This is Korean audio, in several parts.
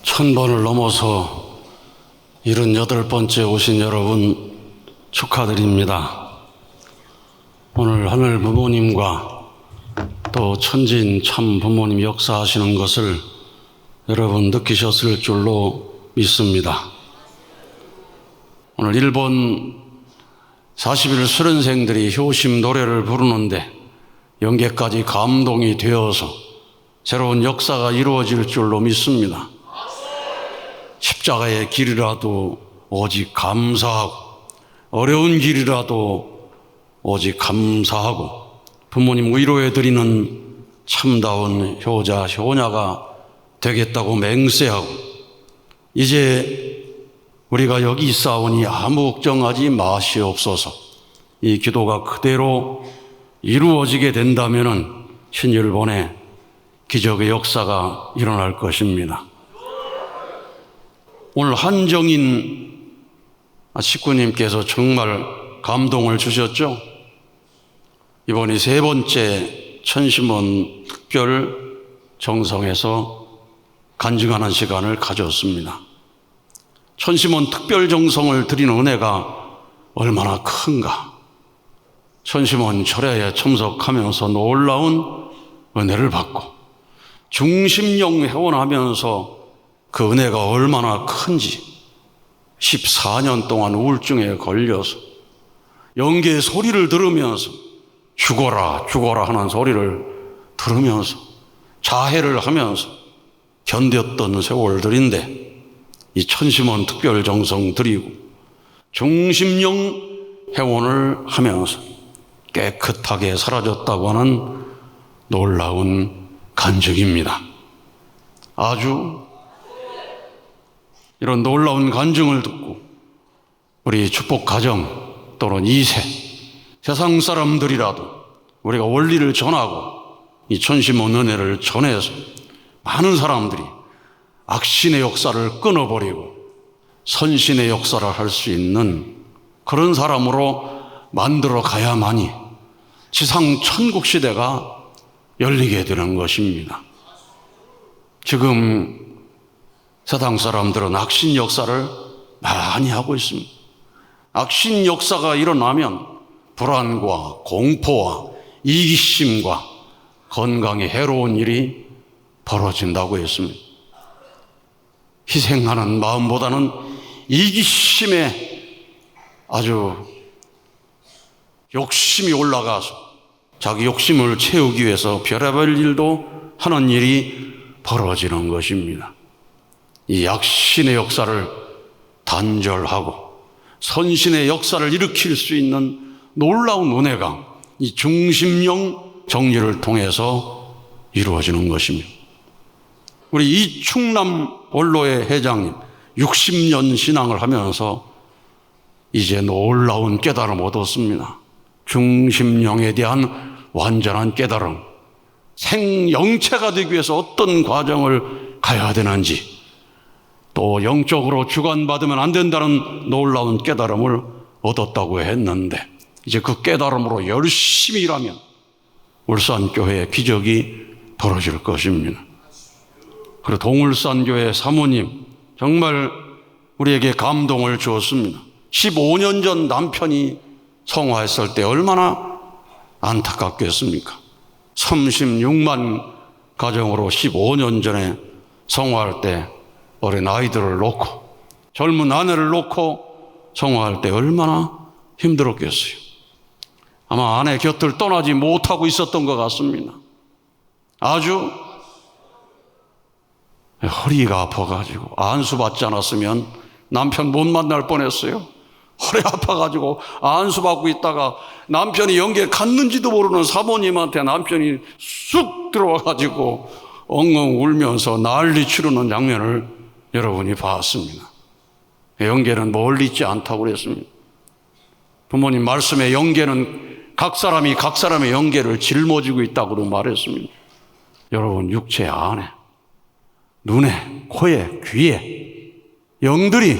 1000번을 넘어서 78번째 오신 여러분 축하드립니다. 오늘 하늘 부모님과 또 천진 참 부모님 역사하시는 것을 여러분 느끼셨을 줄로 믿습니다. 오늘 일본 40일 수련생들이 효심 노래를 부르는데 연계까지 감동이 되어서 새로운 역사가 이루어질 줄로 믿습니다. 십자가의 길이라도 오직 감사하고 어려운 길이라도 오직 감사하고 부모님 위로해 드리는 참다운 효자 효녀가 되겠다고 맹세하고 이제 우리가 여기 있사오니 아무 걱정하지 마시옵소서. 이 기도가 그대로 이루어지게 된다면 신일본에 기적의 역사가 일어날 것입니다. 오늘 한정인 식구님께서 정말 감동을 주셨죠? 이번이 3번째 천심원 특별 정성에서 간증하는 시간을 가졌습니다. 천심원 특별 정성을 드리는 은혜가 얼마나 큰가. 천심원 철야에 참석하면서 놀라운 은혜를 받고 중심령 회원하면서 그 은혜가 얼마나 큰지 14년 동안 우울증에 걸려서 영계의 소리를 들으면서 죽어라 죽어라 하는 소리를 들으면서 자해를 하면서 견뎠던 세월들인데 이 천심원 특별 정성 드리고 중심령 회원을 하면서 깨끗하게 사라졌다고 하는 놀라운 간증입니다. 아주 이런 놀라운 간증을 듣고 우리 축복 가정 또는 2세 세상 사람들이라도 우리가 원리를 전하고 이 천심원 은혜를 전해서 많은 사람들이 악신의 역사를 끊어버리고 선신의 역사를 할 수 있는 그런 사람으로 만들어 가야만이 지상 천국 시대가 열리게 되는 것입니다. 지금 세상 사람들은 악신 역사를 많이 하고 있습니다. 악신 역사가 일어나면 불안과 공포와 이기심과 건강에 해로운 일이 벌어진다고 했습니다. 희생하는 마음보다는 이기심에 아주 욕심이 올라가서 자기 욕심을 채우기 위해서 별의별 일도 하는 일이 벌어지는 것입니다. 이 악신의 역사를 단절하고 선신의 역사를 일으킬 수 있는 놀라운 은혜가 이 중심령 정리를 통해서 이루어지는 것입니다. 우리 이충남 원로회 회장님 60년 신앙을 하면서 이제 놀라운 깨달음 얻었습니다. 중심령에 대한 완전한 깨달음, 생영체가 되기 위해서 어떤 과정을 가야 되는지 또 영적으로 주관받으면 안 된다는 놀라운 깨달음을 얻었다고 했는데 이제 그 깨달음으로 열심히 일하면 울산교회의 기적이 벌어질 것입니다. 그리고 동울산교회 사모님 정말 우리에게 감동을 주었습니다. 15년 전 남편이 성화했을 때 얼마나 안타깝겠습니까? 36만 가정으로 15년 전에 성화할 때 어린 아이들을 놓고 젊은 아내를 놓고 성화할 때 얼마나 힘들었겠어요. 아마 아내 곁을 떠나지 못하고 있었던 것 같습니다. 아주 허리가 아파가지고 안수받지 않았으면 남편 못 만날 뻔했어요. 허리 아파가지고 안수받고 있다가 남편이 연계 갔는지도 모르는 사모님한테 남편이 쑥 들어와가지고 엉엉 울면서 난리 치르는 장면을 여러분이 봤습니다. 영계는 멀리 있지 않다고 그랬습니다. 부모님 말씀에 영계는 각 사람이 각 사람의 영계를 짊어지고 있다고 말했습니다. 여러분 육체 안에 눈에 코에 귀에 영들이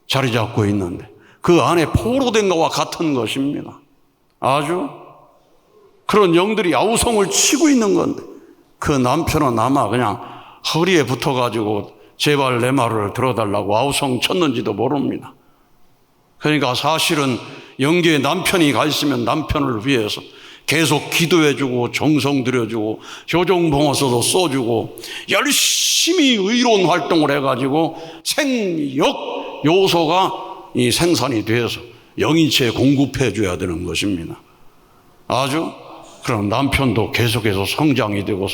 자리 잡고 있는데 그 안에 포로된 것과 같은 것입니다. 아주 그런 영들이 아우성을 치고 있는 건데 그 남편은 아마 그냥 허리에 붙어가지고 제발 내 말을 들어달라고 아우성 쳤는지도 모릅니다. 그러니까 사실은 영계에 남편이 가 있으면 남편을 위해서 계속 기도해주고 정성 들여주고 조정봉어서도 써주고 열심히 의로운 활동을 해가지고 생역 요소가 이 생산이 돼서 영인체에 공급해줘야 되는 것입니다. 아주 그럼 남편도 계속해서 성장되고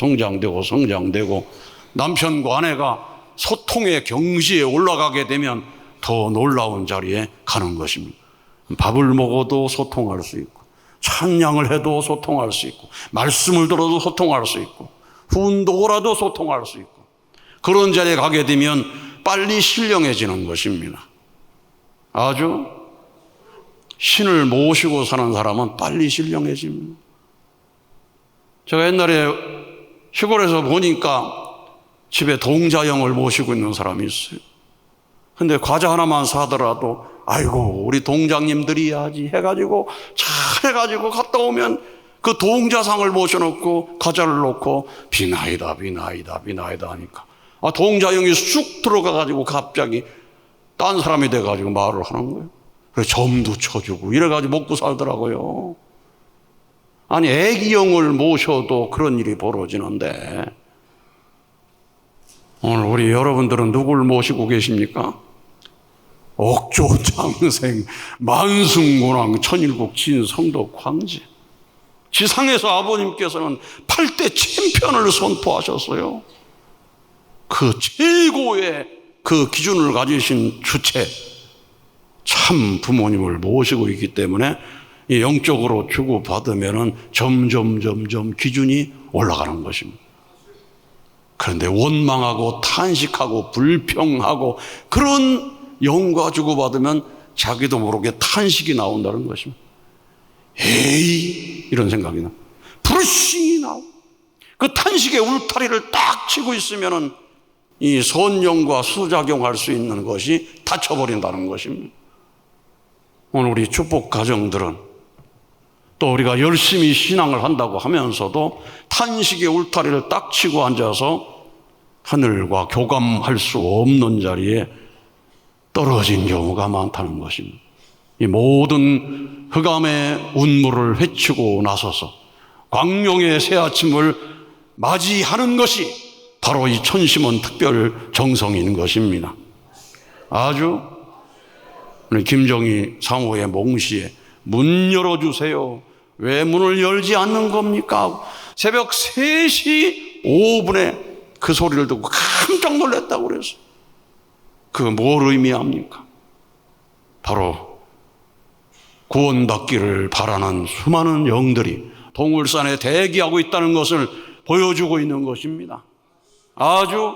남편과 아내가 소통의 경지에 올라가게 되면 더 놀라운 자리에 가는 것입니다. 밥을 먹어도 소통할 수 있고 찬양을 해도 소통할 수 있고 말씀을 들어도 소통할 수 있고 훈도라도 소통할 수 있고 그런 자리에 가게 되면 빨리 신령해지는 것입니다. 아주 신을 모시고 사는 사람은 빨리 신령해집니다. 제가 옛날에 시골에서 보니까 집에 동자형을 모시고 있는 사람이 있어요. 근데 과자 하나만 사더라도 아이고 우리 동장님들이 해야지 해가지고 잘해가지고 갔다 오면 그 동자상을 모셔놓고 과자를 놓고 비나이다 하니까 동자형이 쑥 들어가가지고 갑자기 딴 사람이 돼가지고 말을 하는 거예요. 그래서 점도 쳐주고 이래가지고 먹고 살더라고요. 아니 애기형을 모셔도 그런 일이 벌어지는데 오늘 우리 여러분들은 누굴 모시고 계십니까? 옥조장생 만승고랑 천일국 진성도 광제 지상에서 아버님께서는 8대 챔피언을 선포하셨어요. 그 최고의 그 기준을 가지신 주체 참 부모님을 모시고 있기 때문에 영적으로 주고받으면 점점 기준이 올라가는 것입니다. 그런데 원망하고 탄식하고 불평하고 그런 영과 주고받으면 자기도 모르게 탄식이 나온다는 것입니다. 에이 이런 생각이 나. 불신이 나오. 그 탄식의 울타리를 딱 치고 있으면 이 선영과 수작용할 수 있는 것이 닫혀버린다는 것입니다. 오늘 우리 축복 가정들은 또 우리가 열심히 신앙을 한다고 하면서도 탄식의 울타리를 딱 치고 앉아서 하늘과 교감할 수 없는 자리에 떨어진 경우가 많다는 것입니다. 이 모든 흑암의 운물을 헤치고 나서서 광명의 새 아침을 맞이하는 것이 바로 이 천심원 특별 정성인 것입니다. 아주 김정희 사모의 몽시에 문 열어주세요. 왜 문을 열지 않는 겁니까? 새벽 3시 5분에 그 소리를 듣고 깜짝 놀랐다고 그랬어요. 그 뭘 의미합니까? 바로 구원받기를 바라는 수많은 영들이 동울산에 대기하고 있다는 것을 보여주고 있는 것입니다. 아주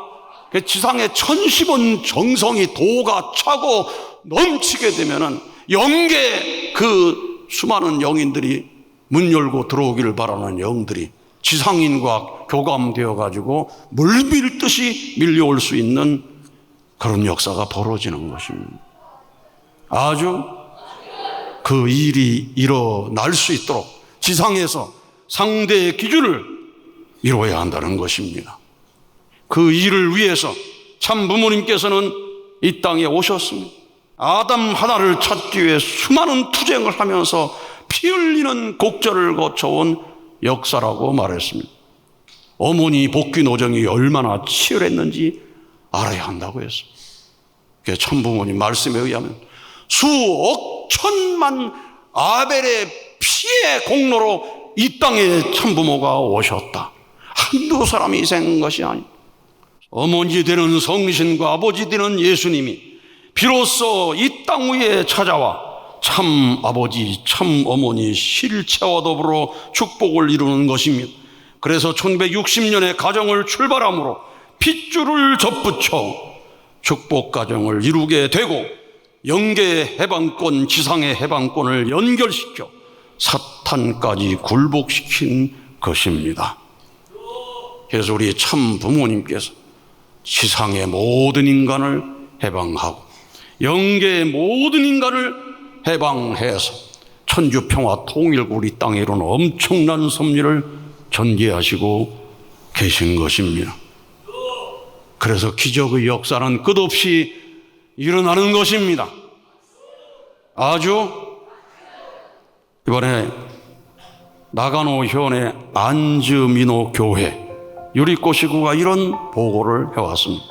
지상의 천심원 정성이 도가 차고 넘치게 되면은 영계 그 수많은 영인들이 문 열고 들어오기를 바라는 영들이 지상인과 교감되어 가지고 물밀듯이 밀려올 수 있는 그런 역사가 벌어지는 것입니다. 아주 그 일이 일어날 수 있도록 지상에서 상대의 기준을 이루어야 한다는 것입니다. 그 일을 위해서 참 부모님께서는 이 땅에 오셨습니다. 아담 하나를 찾기 위해 수많은 투쟁을 하면서 피 흘리는 곡절을 거쳐온 역사라고 말했습니다. 어머니 복귀 노정이 얼마나 치열했는지 알아야 한다고 했습니다. 참 부모님 말씀에 의하면 수억 천만 아벨의 피의 공로로 이 땅에 참 부모가 오셨다. 한두 사람이 희생한 것이 아니다. 어머니 되는 성신과 아버지 되는 예수님이 비로소 이 땅 위에 찾아와 참 아버지 참 어머니 실체와 더불어 축복을 이루는 것입니다. 그래서 1160년에 가정을 출발함으로 핏줄을 접붙여 축복 가정을 이루게 되고 영계의 해방권 지상의 해방권을 연결시켜 사탄까지 굴복시킨 것입니다. 그래서 우리 참 부모님께서 지상의 모든 인간을 해방하고 영계의 모든 인간을 해방해서 천주평화 통일국 우리 땅에 이룬 엄청난 섭리를 전개하시고 계신 것입니다. 그래서 기적의 역사는 끝없이 일어나는 것입니다. 아주 이번에 나가노 현의 안즈미노 교회 유리꼬시구가 이런 보고를 해왔습니다.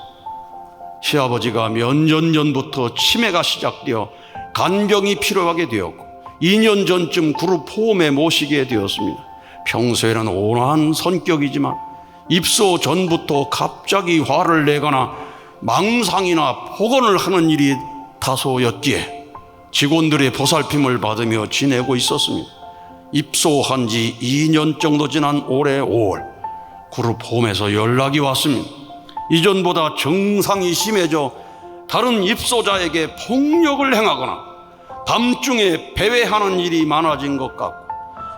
시아버지가 몇 년 전부터 치매가 시작되어 간병이 필요하게 되었고 2년 전쯤 그룹 홈에 모시게 되었습니다. 평소에는 온화한 성격이지만 입소 전부터 갑자기 화를 내거나 망상이나 폭언을 하는 일이 다소였기에 직원들의 보살핌을 받으며 지내고 있었습니다. 입소한 지 2년 정도 지난 올해 5월 그룹 홈에서 연락이 왔습니다. 이전보다 증상이 심해져 다른 입소자에게 폭력을 행하거나 밤중에 배회하는 일이 많아진 것 같고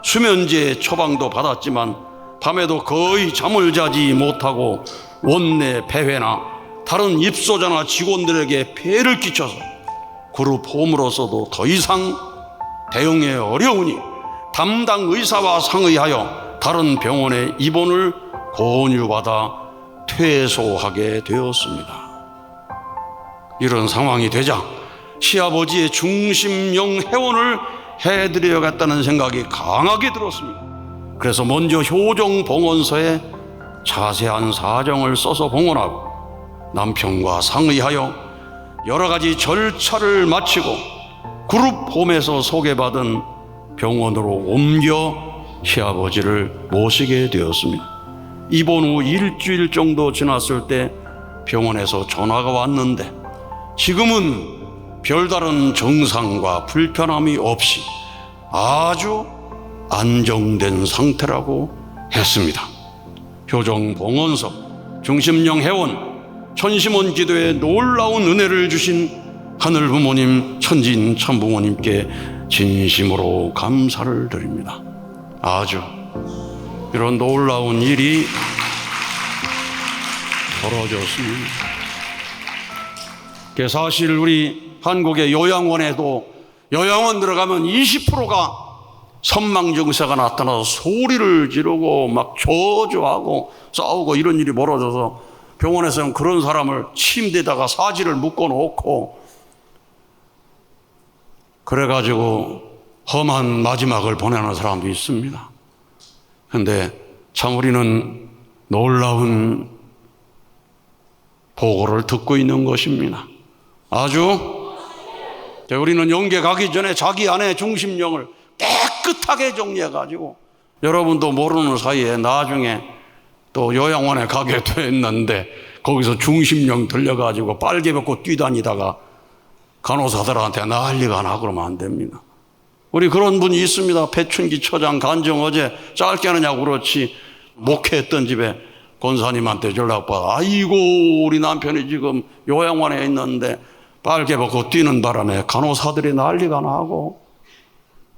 수면제 처방도 받았지만 밤에도 거의 잠을 자지 못하고 원내 배회나 다른 입소자나 직원들에게 폐해를 끼쳐서 그룹 홈으로서도 더 이상 대응에 어려우니 담당 의사와 상의하여 다른 병원에 입원을 권유받아 퇴소하게 되었습니다. 이런 상황이 되자 시아버지의 중심령 회원을 해드려야겠다는 생각이 강하게 들었습니다. 그래서 먼저 효정봉헌서에 자세한 사정을 써서 봉헌하고 남편과 상의하여 여러 가지 절차를 마치고 그룹홈에서 소개받은 병원으로 옮겨 시아버지를 모시게 되었습니다. 입원 후 일주일 정도 지났을 때 병원에서 전화가 왔는데 지금은 별다른 증상과 불편함이 없이 아주 안정된 상태라고 했습니다. 효정봉헌서 중심령 회원 천심원 기도에 놀라운 은혜를 주신 하늘 부모님 천진 참부모님께 진심으로 감사를 드립니다. 아주 이런 놀라운 일이 벌어졌습니다. 사실 우리 한국의 요양원에도 요양원 들어가면 20%가 선망 증세가 나타나서 소리를 지르고 막 저주하고 싸우고 이런 일이 벌어져서 병원에서는 그런 사람을 침대에다가 사지를 묶어 놓고 그래가지고 험한 마지막을 보내는 사람도 있습니다. 그런데 참 우리는 놀라운 보고를 듣고 있는 것입니다. 아주 우리는 영계 가기 전에 자기 안에 중심령을 깨끗하게 정리해가지고 여러분도 모르는 사이에 나중에 또 요양원에 가게 됐는데 거기서 중심령 들려가지고 빨개 벗고 뛰다니다가 간호사들한테 난리가 나고 그러면 안 됩니다. 우리 그런 분이 있습니다. 배춘기 처장 간증 어제 짧게 하느냐고 그렇지 목회했던 집에 권사님한테 연락받아 아이고 우리 남편이 지금 요양원에 있는데 빨개 벗고 뛰는 바람에 간호사들이 난리가 나고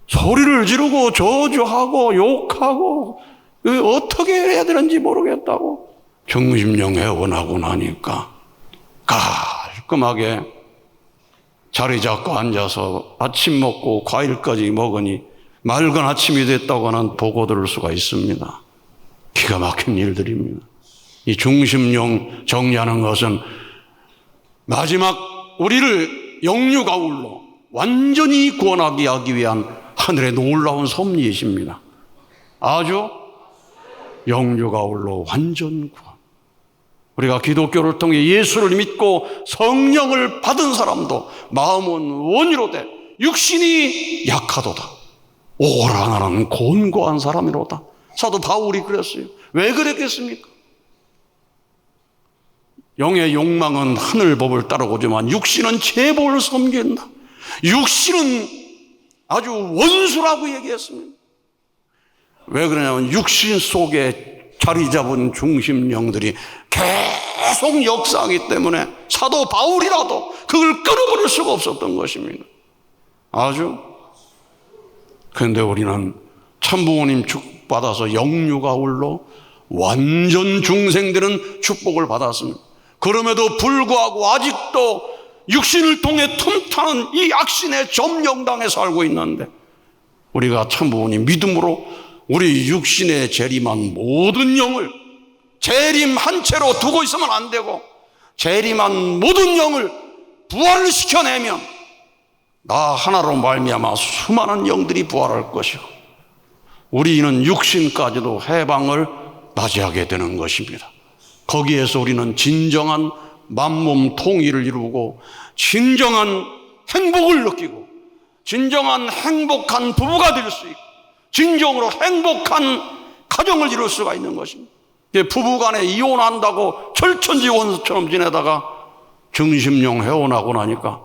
소리를 지르고 저주하고 욕하고 어떻게 해야 되는지 모르겠다고 중심령 회원하고 나니까 깔끔하게 자리 잡고 앉아서 아침 먹고 과일까지 먹으니 맑은 아침이 됐다고는 보고 들을 수가 있습니다. 기가 막힌 일들입니다. 이 중심령 정리하는 것은 마지막 우리를 영유가울로 완전히 구원하게 하기 위한 하늘의 놀라운 섭리이십니다. 아주 영유가울로 완전 구원. 우리가 기독교를 통해 예수를 믿고 성령을 받은 사람도 마음은 원이로되 육신이 약하도다. 오라 나는 곤고한 사람이로다. 사도 바울이 그랬어요. 왜 그랬겠습니까? 영의 욕망은 하늘법을 따르고지만 육신은 죄법을 섬긴다. 육신은 아주 원수라고 얘기했습니다. 왜 그러냐면 육신 속에 자리 잡은 중심령들이 계속 역사하기 때문에 사도 바울이라도 그걸 끊어버릴 수가 없었던 것입니다. 아주. 그런데 우리는 참부모님 축복받아서 영유가울로 완전 중생되는 축복을 받았습니다. 그럼에도 불구하고 아직도 육신을 통해 틈타는 이 악신의 점령당에 살고 있는데 우리가 참부모님 믿음으로 우리 육신에 재림한 모든 영을 재림 한 채로 두고 있으면 안 되고 재림한 모든 영을 부활을 시켜내면 나 하나로 말미암아 수많은 영들이 부활할 것이고 우리는 육신까지도 해방을 맞이하게 되는 것입니다. 거기에서 우리는 진정한 만몸 통일을 이루고 진정한 행복을 느끼고 진정한 행복한 부부가 될 수 있고 진정으로 행복한 가정을 이룰 수가 있는 것입니다. 부부간에 이혼한다고 철천지 원수처럼 지내다가 정심령 해혼하고 나니까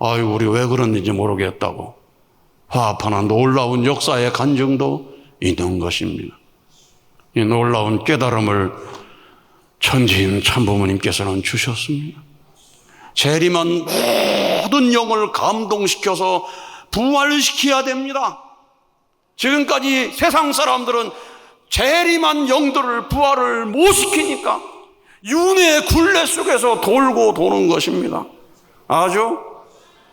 아유 우리 왜 그랬는지 모르겠다고 화합하는 놀라운 역사의 간증도 있는 것입니다. 이 놀라운 깨달음을 천지인 참부모님께서는 주셨습니다. 재림한 모든 영을 감동시켜서 부활시켜야 됩니다. 지금까지 세상 사람들은 재림한 영들을 부활을 못 시키니까 윤회의 굴레 속에서 돌고 도는 것입니다. 아주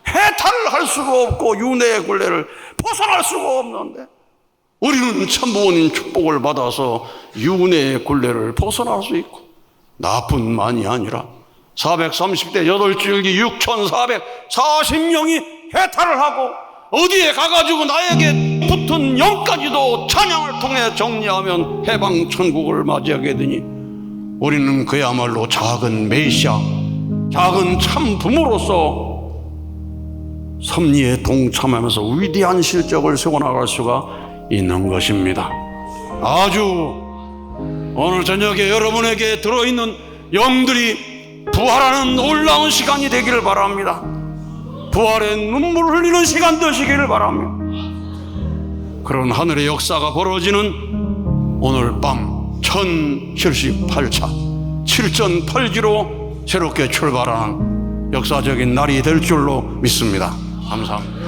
해탈을 할 수가 없고 윤회의 굴레를 벗어날 수가 없는데 우리는 참부모님 축복을 받아서 윤회의 굴레를 벗어날 수 있고 나뿐만이 아니라 430대 8줄기 6440명이 해탈을 하고 어디에 가가지고 나에게 붙은 영까지도 찬양을 통해 정리하면 해방 천국을 맞이하게 되니 우리는 그야말로 작은 메시아, 작은 참 부모로서 섭리에 동참하면서 위대한 실적을 세워나갈 수가 있는 것입니다. 아주 오늘 저녁에 여러분에게 들어있는 영들이 부활하는 놀라운 시간이 되기를 바랍니다. 부활의 눈물을 흘리는 시간 되시기를 바랍니다. 그런 하늘의 역사가 벌어지는 오늘 밤 1078차 7.8기로 새롭게 출발하는 역사적인 날이 될 줄로 믿습니다. 감사합니다.